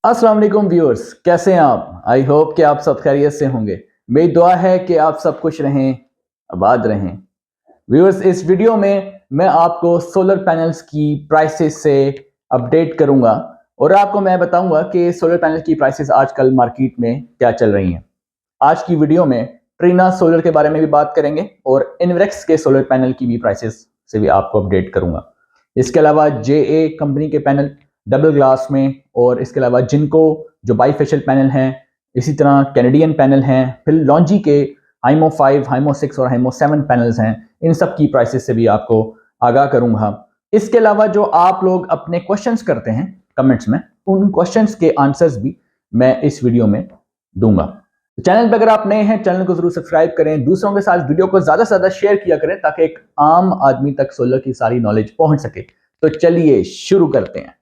अस्सलाम वालेकुम व्यूअर्स, कैसे हैं आप? आई होप कि आप सब खैरियत से होंगे। मेरी दुआ है कि आप सब खुश रहें, आबाद रहें। व्यूअर्स, इस वीडियो में मैं आपको सोलर पैनल्स की प्राइसेस से अपडेट करूंगा और आपको मैं बताऊंगा कि सोलर पैनल की प्राइसेस आजकल मार्केट में क्या चल रही हैं। आज की वीडियो में ट्रीना सोलर के बारे में भी बात करेंगे और इन्वेक्स के सोलर पैनल की भी प्राइसेस से भी आपको अपडेट करूंगा। इसके अलावा JA कंपनी के पैनल डबल ग्लास में, और इसके अलावा जिनको जो बाईफेशियल पैनल हैं, इसी तरह कैनेडियन पैनल हैं, फिर लॉन्जी के हाइमो 5, हाइमो 6 और हाइमो 7 पैनल्स हैं, इन सब की प्राइसेस से भी आपको आगाह करूंगा। इसके अलावा जो आप लोग अपने क्वेश्चंस करते हैं कमेंट्स में, उन क्वेश्चंस के आंसर्स भी मैं इस वीडियो में दूंगा। तो चैनल पर अगर आप नए हैं, चैनल को जरूर सब्सक्राइब करें, दूसरों के साथ वीडियो को ज्यादा से ज्यादा शेयर किया करें ताकि एक आम आदमी तक सोलर की सारी नॉलेज पहुंच सके। तो चलिए शुरू करते हैं।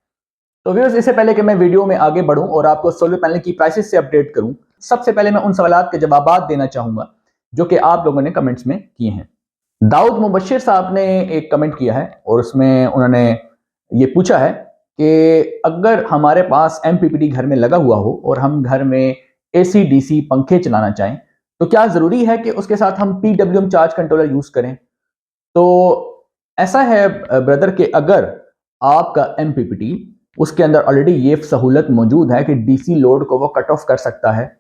तो व्यूअर्स, इससे पहले कि मैं वीडियो में आगे बढ़ूं और आपको सोलर पैनल की प्राइसेस से अपडेट करूं, सबसे पहले मैं उन सवालात के जवाब देना चाहूंगा जो कि आप लोगों ने कमेंट्स में किए हैं। दाऊद मुबशिर साहब ने एक कमेंट किया है और उसमें उन्होंने ये पूछा है कि अगर हमारे पास MPPT घर में लगा हुआ हो और हम घर में AC DC पंखे चलाना चाहें तो क्या जरूरी है कि उसके साथ हम PWM चार्ज कंट्रोलर यूज करें? तो ऐसा है ब्रदर कि अगर आपका MPPT, उसके अंदर ऑलरेडी ये सहूलत मौजूद है कि DC लोड को वो कट ऑफ कर सकता है,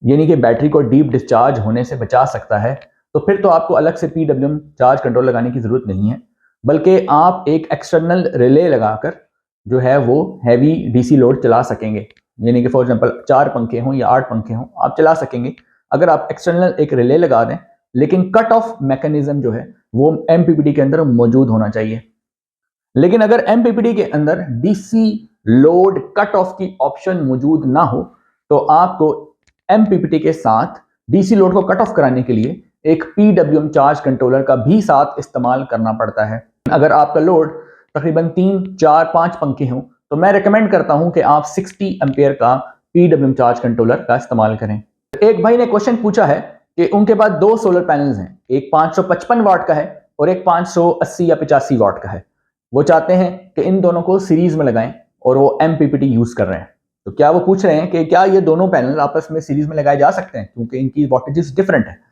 यानी कि बैटरी को डीप डिस्चार्ज होने से बचा सकता है, तो फिर तो आपको अलग से PWM चार्ज कंट्रोल लगाने की जरूरत नहीं है, बल्कि आप एक एक्सटर्नल रिले लगाकर जो है वो हैवी DC लोड चला सकेंगे। यानी कि फॉर एग्जांपल 4 पंखे हों या 8 पंखे हों, आप चला सकेंगे अगर आप एक्सटर्नल एक रिले लगा दें, लेकिन कट ऑफ मैकेनिज्म जो है वो MPPT के अंदर मौजूद होना चाहिए। लेकिन अगर MPPT के अंदर DC लोड कट ऑफ की ऑप्शन मौजूद ना हो तो आपको MPPT के साथ DC लोड को कट ऑफ कराने के लिए एक PWM चार्ज कंट्रोलर का भी साथ इस्तेमाल करना पड़ता है। अगर आपका लोड तकरीबन 3, 4, 5 पंखे हों तो मैं रिकमेंड करता हूं कि आप 60 एम्पियर का PWM चार्ज कंट्रोलर का इस्तेमाल करें। एक भाई ने क्वेश्चन पूछा है कि उनके पास 2 सोलर पैनल्स हैं, एक 555 वाट का है और एक 580 या 85 वाट का है। वो चाहते हैं कि इन दोनों को सीरीज में लगाएं और वो MPPT यूज कर रहे हैं। तो क्या वो पूछ रहे हैं कि क्या ये दोनों पैनल आपस में सीरीज में लगाए जा सकते हैं क्योंकि इनकी वोल्टेजेस डिफरेंट है?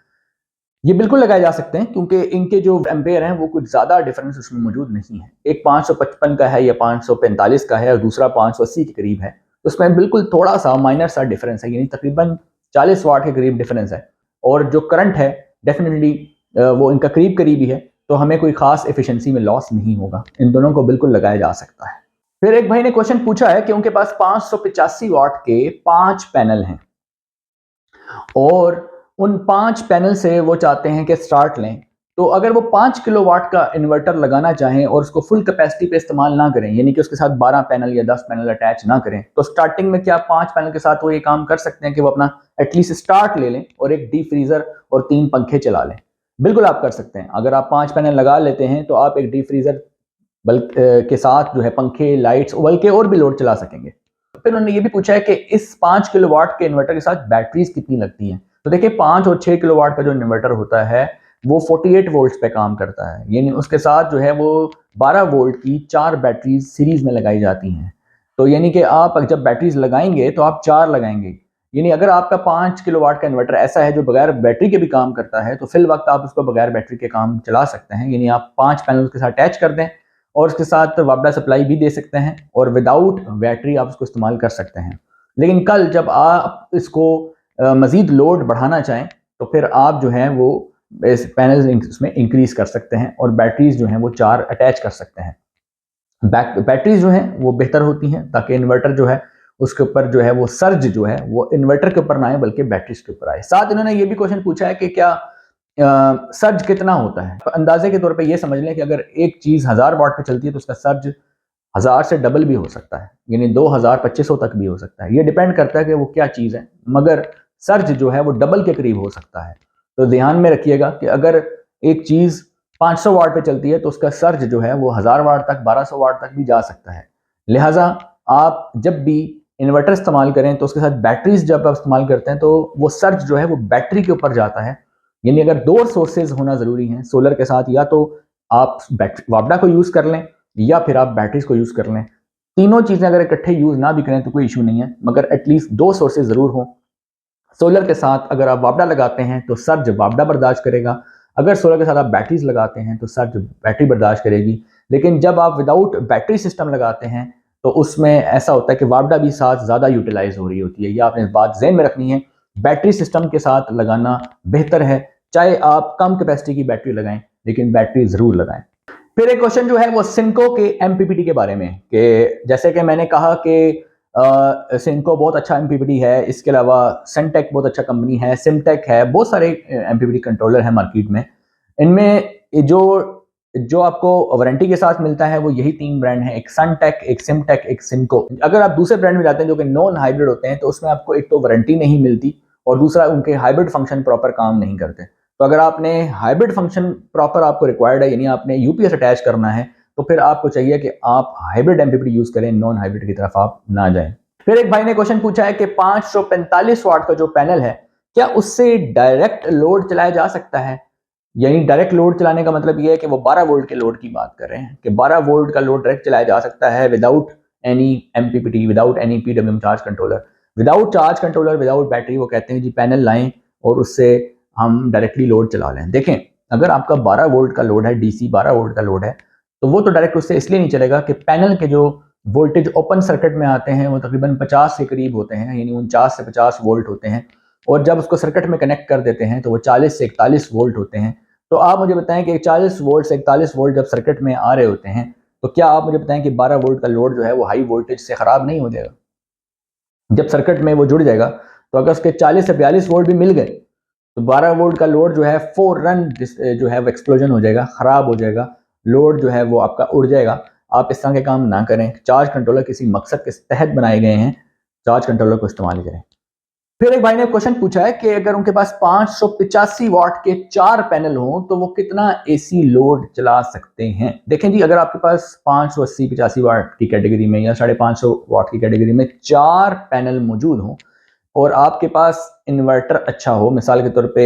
ये बिल्कुल लगाए जा सकते हैं क्योंकि इनके जो एम्पेयर हैं वो कुछ ज्यादा डिफरेंस उसमें मौजूद नहीं है। एक 555 का है या 545 का है और दूसरा 580 के करीब है, तो उसमें बिल्कुल थोड़ा सा माइनर सा डिफरेंस है, यानी तकरीबन 40 वाट के करीब डिफरेंस है। और जो करंट है डेफिनेटली वो इनका करीब करीब ही है, तो हमें कोई खास एफिशिएंसी में लॉस नहीं होगा। इन दोनों को बिल्कुल लगाया जा सकता है। फिर एक भाई ने क्वेश्चन पूछा है कि उनके पास 585 वाट के 5 पैनल हैं और उन 5 पैनल से वो चाहते हैं कि स्टार्ट लें। तो अगर वो 5 किलोवाट का इन्वर्टर लगाना चाहें और उसको फुल कैपेसिटी पे इस्तेमाल ना करें, यानी कि उसके साथ 12 पैनल या 10 पैनल अटैच ना करें, तो स्टार्टिंग में क्या 5 पैनल के साथ वो ये काम कर सकते हैं कि वो अपना एटलीस्ट स्टार्ट ले लें और एक डीप फ्रीजर और 3 पंखे चला लें? बिल्कुल आप कर सकते हैं। अगर आप 5 पैनल लगा लेते हैं तो आप एक डीप फ्रीजर के साथ जो है पंखे, लाइट्स, बल्कि और भी लोड चला सकेंगे। फिर उन्होंने ये भी पूछा है कि इस 5 किलोवाट के इन्वर्टर के साथ बैटरीज कितनी लगती हैं? तो देखिए 5 और 6 किलोवाट का जो इन्वर्टर होता है वो 48 वोल्ट्स पे काम करता है, यानी उसके साथ जो है वो 12 वोल्ट की 4 बैटरीज सीरीज में लगाई जाती हैं। तो यानी कि आप जब बैटरीज लगाएंगे तो आप 4 लगाएंगे, यानी अगर आपका 5 किलोवाट का इन्वर्टर ऐसा है जो बगैर बैटरी के भी काम करता है तो फिल वक्त आप उसको बगैर बैटरी के काम चला सकते हैं। यानी आप 5 पैनल के साथ अटैच कर दें और उसके साथ वापडा सप्लाई भी दे सकते हैं और विदाउट बैटरी आप उसको इस्तेमाल कर सकते हैं। लेकिन कल जब आप इसको मजीद लोड बढ़ाना चाहें तो फिर आप जो है वो पैनल्स उसमें इंक्रीज कर सकते हैं और बैटरीज जो हैं वो 4 अटैच कर सकते हैं। बैटरीज जो हैं वो बेहतर होती हैं ताकि इन्वर्टर जो है उसके ऊपर जो है वो सर्ज जो है वो इन्वर्टर के ऊपर ना आए बल्कि बैटरीज के ऊपर आए। साथ इन्होंने ये भी क्वेश्चन पूछा है कि क्या सर्ज कितना होता है? तो अंदाजे के तौर पे ये समझ लें कि अगर एक चीज 1000 वाट पे चलती है तो उसका सर्ज 1000 से डबल भी हो सकता है, यानी 2500 तक भी हो सकता है। ये डिपेंड करता है कि वो क्या चीज है, मगर सर्ज जो है वो डबल के करीब हो सकता है। तो ध्यान में रखिएगा कि अगर एक चीज 500 वाट पे चलती है तो उसका सर्ज जो है वो 1000 वाट तक, 1200 वाट तक भी जा सकता है। लिहाजा आप जब भी इन्वर्टर इस्तेमाल करें तो उसके साथ बैटरीज जब आप इस्तेमाल करते हैं तो वो सर्ज जो है वो बैटरी के ऊपर जाता है, यानी अगर दो सोर्सेज होना ज़रूरी हैं सोलर के साथ, या तो आप वापडा को यूज़ कर लें या फिर आप बैटरीज को यूज़ कर लें। तीनों चीज़ें अगर इकट्ठे यूज़ ना भी करें तो कोई इशू नहीं है, मगर एटलीस्ट दो सोर्सेज ज़रूर हों। सोलर के साथ अगर आप वापडा लगाते हैं तो सर्ज वापडा बर्दाश्त करेगा, अगर सोलर के साथ आप बैटरीज लगाते हैं तो सर्ज बैटरी बर्दाश्त करेगी। लेकिन जब आप विदाउट बैटरी सिस्टम लगाते हैं तो उसमें ऐसा होता है कि वापडा भी साथ ज़्यादा यूटिलाइज हो रही होती है। यह आपने बात ज़हन में रखनी है, बैटरी सिस्टम के साथ लगाना बेहतर है, चाहे आप कम कैपेसिटी की बैटरी लगाएं लेकिन बैटरी ज़रूर लगाएं। फिर एक क्वेश्चन जो है वो सिंको के एमपीपीटी के बारे में, कि जैसे कि मैंने कहा कि सिंको बहुत अच्छा एमपीपीटी है, इसके अलावा सेंटेक बहुत अच्छा कंपनी है, सिमटेक है, बहुत सारे एमपीपीटी कंट्रोलर हैं मार्केट में। इनमें जो जो आपको वारंटी के साथ मिलता है वो यही तीन ब्रांड हैं, एक सनटेक, एक सिमटेक, एक सिंको। अगर आप दूसरे ब्रांड में जाते हैं जो कि नॉन हाइब्रिड होते हैं तो उसमें आपको एक तो वारंटी नहीं मिलती और दूसरा उनके हाइब्रिड फंक्शन प्रॉपर काम नहीं करते। तो अगर आपने हाइब्रिड फंक्शन प्रॉपर आपको रिक्वायर्ड है, यानी आपने यूपीएस अटैच करना है, तो फिर आपको चाहिए कि आप हाइब्रिड एमपीपीटी यूज करें, नॉन हाइब्रिड की तरफ आप ना जाएं। फिर एक भाई ने क्वेश्चन पूछा है कि 545 वाट का जो पैनल है क्या उससे डायरेक्ट लोड चलाया जा सकता है? यानी डायरेक्ट लोड चलाने का मतलब ये है कि वो 12 वोल्ट के लोड की बात कर रहे हैं कि 12 वोल्ट का लोड डायरेक्ट चलाया जा सकता है without any MPPT, without any PWM charge controller, without charge controller, without battery. वो कहते हैं जी पैनल लाएं और उससे हम डायरेक्टली लोड चला लें। देखें, अगर आपका 12 वोल्ट का लोड है, डीसी 12 वोल्ट का लोड है, तो वो तो डायरेक्ट उससे इसलिए नहीं चलेगा कि पैनल के जो वोल्टेज ओपन सर्किट में आते हैं वो तकरीबन 50 के करीब होते हैं, यानी 49 से 50 वोल्ट होते हैं, और जब उसको सर्किट में कनेक्ट कर देते हैं तो वो 40 से 41 वोल्ट होते हैं। तो आप मुझे बताएं कि 40 वोल्ट से 41 वोल्ट जब सर्किट में आ रहे होते हैं तो क्या आप मुझे बताएं कि 12 वोल्ट का लोड जो है वो हाई वोल्टेज से खराब नहीं हो जाएगा? जब सर्किट में वो जुड़ जाएगा तो अगर उसके 40 से 42 वोल्ट भी मिल गए तो 12 वोल्ट का लोड जो है फौरन जो है वो एक्सप्लोजन हो जाएगा, खराब हो जाएगा, लोड जो है वो आपका उड़ जाएगा। आप इस तरह के काम ना करें। चार्ज कंट्रोलर किसी मकसद के तहत बनाए गए हैं, चार्ज कंट्रोलर को इस्तेमाल करें। फिर एक भाई ने क्वेश्चन पूछा है कि अगर उनके पास 585 वाट के 4 पैनल हों तो वो कितना एसी लोड चला सकते हैं? देखें जी, अगर आपके पास 580 85 वाट की कैटेगरी में या 550 वाट की कैटेगरी में 4 पैनल मौजूद हों और आपके पास इन्वर्टर अच्छा हो, मिसाल के तौर पे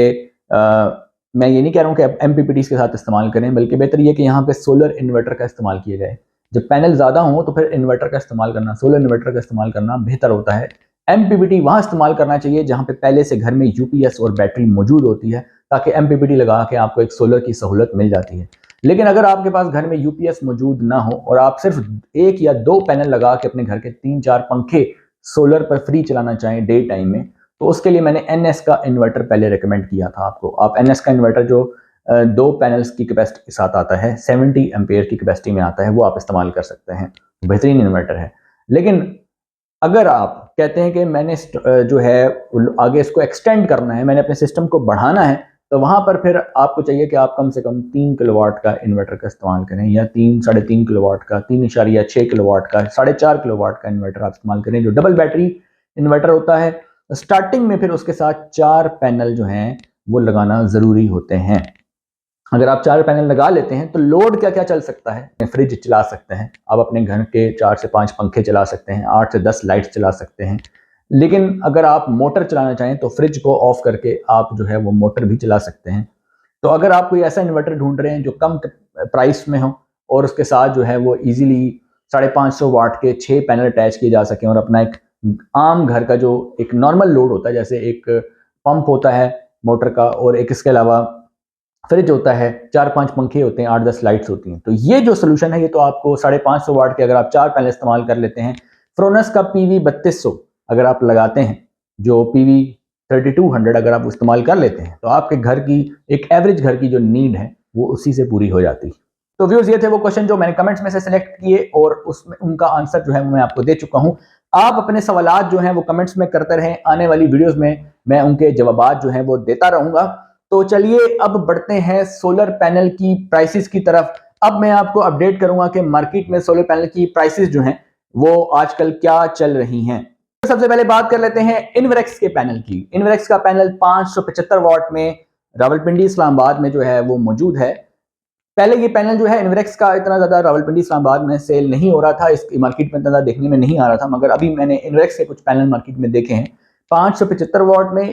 मैं ये नहीं कह रहा हूँ कि आप एमपीपीटी के साथ इस्तेमाल करें, बल्कि बेहतर ये कि यहाँ पे सोलर इन्वर्टर का इस्तेमाल किया जाए। जब पैनल ज़्यादा हो तो फिर इन्वर्टर का इस्तेमाल करना, सोलर इन्वर्टर का इस्तेमाल करना बेहतर होता है। एमपीपीटी वहाँ इस्तेमाल करना चाहिए जहाँ पे पहले से घर में यूपीएस और बैटरी मौजूद होती है, ताकि एमपीपीटी लगा के आपको एक सोलर की सहूलत मिल जाती है। लेकिन अगर आपके पास घर में यूपीएस मौजूद ना हो और आप सिर्फ एक या दो पैनल लगा के अपने घर के 3-4 पंखे सोलर पर फ्री चलाना चाहें डे टाइम में, तो उसके लिए मैंने एनएस का इन्वर्टर पहले रिकमेंड किया था आपको। आप एनएस का इन्वर्टर जो 2 पैनल्स की कैपेसिटी के साथ आता है, 70 एम्पेयर की कैपेसिटी में आता है, वो आप इस्तेमाल कर सकते हैं, बेहतरीन इन्वर्टर है। लेकिन अगर आप कहते हैं कि मैंने जो है आगे इसको एक्सटेंड करना है, मैंने अपने सिस्टम को बढ़ाना है, तो वहाँ पर फिर आपको चाहिए कि आप कम से कम 3 किलोवाट का इन्वर्टर का इस्तेमाल करें, या 3-3.5 किलोवाट का, 3.6 किलोवाट का, 4.5 किलोवाट का इन्वर्टर आप इस्तेमाल करें जो डबल बैटरी इन्वर्टर होता है। स्टार्टिंग में फिर उसके साथ 4 पैनल जो हैं वो लगाना ज़रूरी होते हैं। अगर आप 4 पैनल लगा लेते हैं तो लोड क्या क्या चल सकता है? फ्रिज चला सकते हैं आप, अपने घर के 4 से 5 पंखे चला सकते हैं, 8 से 10 लाइट्स चला सकते हैं। लेकिन अगर आप मोटर चलाना चाहें तो फ्रिज को ऑफ करके आप जो है वो मोटर भी चला सकते हैं। तो अगर आप कोई ऐसा इन्वर्टर ढूंढ रहे हैं जो कम प्राइस में हो और उसके साथ जो है वो इजीली 550 वाट के 6 पैनल अटैच किए जा सकें और अपना एक आम घर का जो एक नॉर्मल लोड होता है, जैसे एक पंप होता है मोटर का और एक इसके अलावा फ्रिज होता है, 4-5 पंखे होते हैं, 8-10 लाइट्स होती हैं, तो ये जो सोल्यूशन है ये तो आपको 550 वाट के अगर आप 4 पैनल इस्तेमाल कर लेते हैं, फ्रोनस का पीवी 3200 अगर आप लगाते हैं, जो पीवी 3200 अगर आप इस्तेमाल कर लेते हैं, तो आपके घर की एक एवरेज घर की जो नीड है वो उसी से पूरी हो जाती है। तो व्यूअर्स, ये थे वो क्वेश्चन जो मैंने कमेंट्स में से सिलेक्ट किए और उसमें उनका आंसर जो है मैं आपको दे चुका हूं। आप अपने सवालात जो हैं वो कमेंट्स में करते रहें, आने वाली वीडियोस में मैं उनके जवाबात जो हैं वो देता रहूंगा। तो चलिए अब बढ़ते हैं सोलर पैनल की प्राइसेस की तरफ। अब मैं आपको अपडेट करूंगा कि मार्केट में सोलर पैनल की प्राइसेस जो हैं वो आजकल क्या चल रही हैं। तो सबसे पहले बात कर लेते हैं इन्वरेक्स के पैनल की। इन्वरेक्स का पैनल 575 वाट में रावलपिंडी इस्लामाबाद में जो है वो मौजूद है। पहले ये पैनल जो है इन्वरेक्स का इतना ज्यादा रावलपिंडी इस्लामाबाद में सेल नहीं हो रहा था, इस मार्केट में इतना देखने में नहीं आ रहा था, मगर अभी मैंने इन्वरेक्स के कुछ पैनल मार्केट में देखे हैं 575 वाट में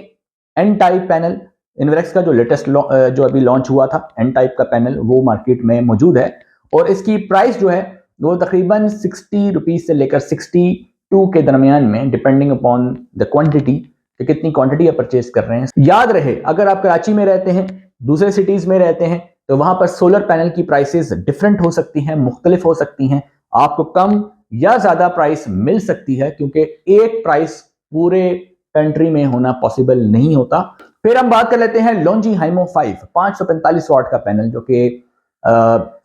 एन टाइप पैनल इन्वेक्स का जो लेटेस्ट जो अभी लॉन्च हुआ था एन टाइप का पैनल, वो मार्केट में मौजूद है और इसकी प्राइस जो है वो तकरीबन 60 रुपीज से लेकर 62 के दरमियान में, डिपेंडिंग अपॉन द क्वांटिटी, कि कितनी क्वांटिटी आप परचेज कर रहे हैं। याद रहे, अगर आप कराची में रहते हैं, दूसरे सिटीज में रहते हैं, तो वहां पर सोलर पैनल की प्राइसेस डिफरेंट हो सकती हैं, मुख्तलिफ हो सकती हैं। आपको कम या ज्यादा प्राइस मिल सकती है, क्योंकि एक प्राइस पूरे कंट्री में होना पॉसिबल नहीं होता। फिर हम बात कर लेते हैं लॉन्जी हाइमो 5 545 वाट का पैनल, जो कि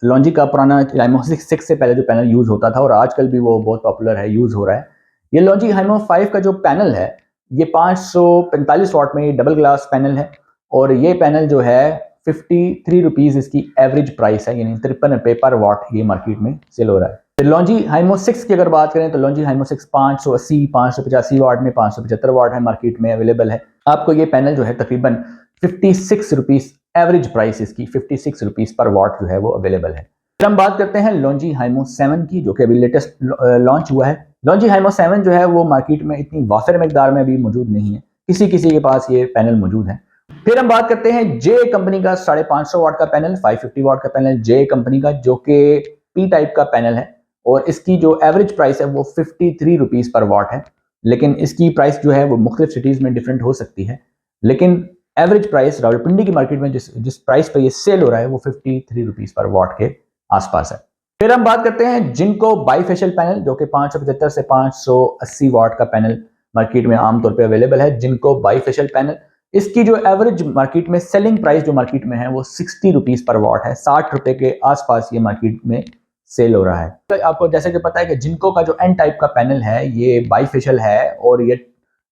लॉन्जी का पुराना हाइमो 6 से पहले जो पैनल यूज होता था और आजकल भी वो बहुत पॉपुलर है, यूज हो रहा है। ये लॉन्जी हाइमो 5 का जो पैनल है, ये 545 वाट में डबल ग्लास पैनल है और ये पैनल जो है 53 रुपीज इसकी एवरेज प्राइस है, यानी 53 रुपए पर वाट ये मार्केट में सेल हो रहा है। लॉन्जी हाइमो 6 की अगर बात करें तो लॉन्जी हाइमो 6 580 585 वाट में 575 वाट है, मार्केट में अवेलेबल है। आपको ये पैनल जो है तकरीबन 56 रुपीज एवरेज प्राइस इसकी 56 रुपीज पर वाट जो है वो अवेलेबल है। फिर हम बात करते हैं लॉन्जी हाइमो 7 की, जो कि अभी लेटेस्ट लॉन्च हुआ है। लॉन्जी हाइमो 7 जो है वो मार्केट में इतनी वाफिर मकदार में अभी मौजूद नहीं है, किसी किसी के पास ये पैनल मौजूद है। फिर हम बात करते हैं जे कंपनी का 550 वाट का पैनल, 550 वाट का पैनल जे कंपनी का, जो कि पी टाइप का पैनल है और इसकी जो एवरेज प्राइस है वो 53 रुपीज पर वाट है। लेकिन इसकी प्राइस जो है वो मुख्तलिफ सिटीज में डिफरेंट हो सकती है, लेकिन एवरेज प्राइस रावलपिंडी की मार्केट में जिस प्राइस पर ये सेल हो रहा है वो 53 रुपीज पर वाट के आसपास है। फिर हम बात करते हैं जिनको बाईफेशियल पैनल, जो कि 575 से 580 वाट का पैनल मार्केट में आमतौर पे अवेलेबल है। जिनको बाईफेशियल पैनल, इसकी जो एवरेज मार्केट में सेलिंग प्राइस जो मार्केट में है वो 60 रुपीज पर वाट है, 60 रुपए के आसपास ये मार्केट में सेल हो रहा है। तो आपको जैसे कि पता है कि जिनको का जो एन टाइप का पैनल है ये बाईफेशियल है और ये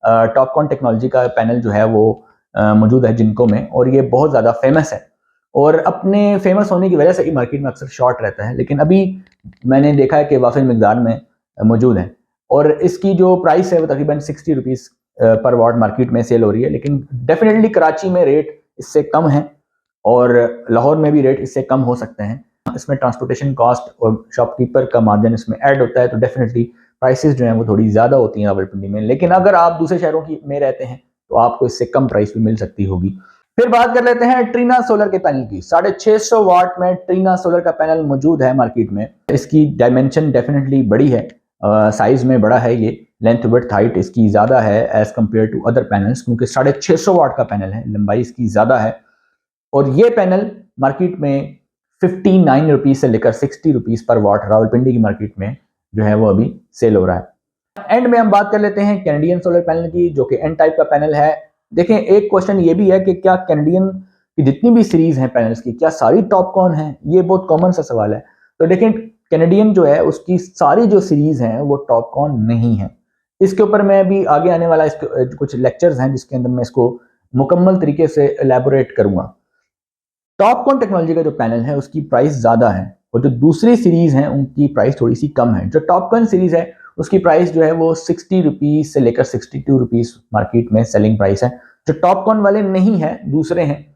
टॉपकॉन टेक्नोलॉजी का पैनल जो है वो मौजूद है जिनको में, और ये बहुत ज़्यादा फेमस है और अपने फेमस होने की वजह से मार्केट में अक्सर शॉर्ट रहता है, लेकिन अभी मैंने देखा है कि वाफिर मकदार में मौजूद है और इसकी जो प्राइस है वो तकरीबन 60 रुपीज़ पर वाट मार्केट में सेल हो रही है। लेकिन डेफिनेटली कराची में रेट इससे कम है और लाहौर में भी रेट इससे कम हो सकते हैं। इसमें ट्रांसपोर्टेशन कॉस्ट और शॉपकीपर का मार्जिन इसमें ऐड होता है, तो डेफिनेटली प्राइसेस जो हैं वो थोड़ी ज़्यादा होती हैं रावलपिंडी में। लेकिन अगर आप दूसरे शहरों में रहते हैं तो आपको इससे कम प्राइस भी मिल सकती होगी। फिर बात कर लेते हैं ट्रीना सोलर के पैनल की। 650 वाट में ट्रीना सोलर का पैनल मौजूद है मार्केट में। इसकी डायमेंशन डेफिनेटली बड़ी है, साइज में बड़ा है, ये लेंथ विड्थ हाइट इसकी ज़्यादा है as compare to other panels, क्योंकि 650 वाट का पैनल है, लंबाई इसकी ज़्यादा है और ये पैनल मार्केट में 59 रुपीज़ से लेकर 60 रुपीज़ पर वाट रावलपिंडी की मार्केट में जो है वो अभी सेल हो रहा है। एंड में हम बात कर लेते हैं कैनेडियन सोलर पैनल की, जो कि एन टाइप का पैनल है। देखें, एक क्वेश्चन ये भी है कि क्या कैनेडियन की जितनी भी सीरीज हैं पैनल्स की, क्या सारी टॉपकॉन हैं? ये बहुत कॉमन सा सवाल है। तो देखें, कैनेडियन जो है उसकी सारी जो सीरीज हैं वो टॉपकॉन नहीं है। इसके ऊपर मैं भी आगे आने वाला कुछ लेक्चर्स हैं जिसके अंदर मैं इसको मुकम्मल तरीके से एलैबोरेट करूंगा। टॉपकॉन टेक्नोलॉजी का जो पैनल है उसकी प्राइस ज़्यादा है और जो दूसरी सीरीज हैं उनकी प्राइस थोड़ी सी कम है। जो टॉपकॉन सीरीज है उसकी प्राइस जो है वो 60 रुपीज़ से लेकर 62 रुपीज़ मार्केट में सेलिंग प्राइस है। जो टॉपकॉन वाले नहीं है, दूसरे हैं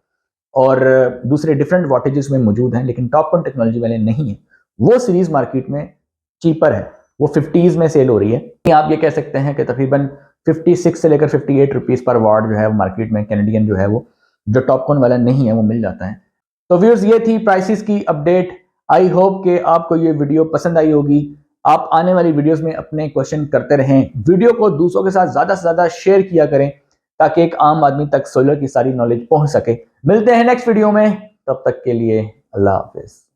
और दूसरे डिफरेंट वाटेजेस में मौजूद हैं, लेकिन टॉपकॉन टेक्नोलॉजी वाले नहीं है, वो सीरीज मार्केट में चीपर है, वो 50s में सेल हो रही है। आप ये कह सकते हैं कि तकरीबन 56 से लेकर 58 रुपीज़ पर वाट जो है वो मार्केट में कैनेडियन जो है वो, जो टॉपकॉन वाला नहीं है, वो मिल जाता है। तो व्यूअर्स, ये थी प्राइसेस की अपडेट। आई होप कि आपको ये वीडियो पसंद आई होगी। आप आने वाली वीडियोस में अपने क्वेश्चन करते रहें। वीडियो को दूसरों के साथ ज़्यादा से ज़्यादा शेयर किया करें ताकि एक आम आदमी तक सोलर की सारी नॉलेज पहुंच सके। मिलते हैं नेक्स्ट वीडियो में, तब तक के लिए अल्लाह हाफिज़।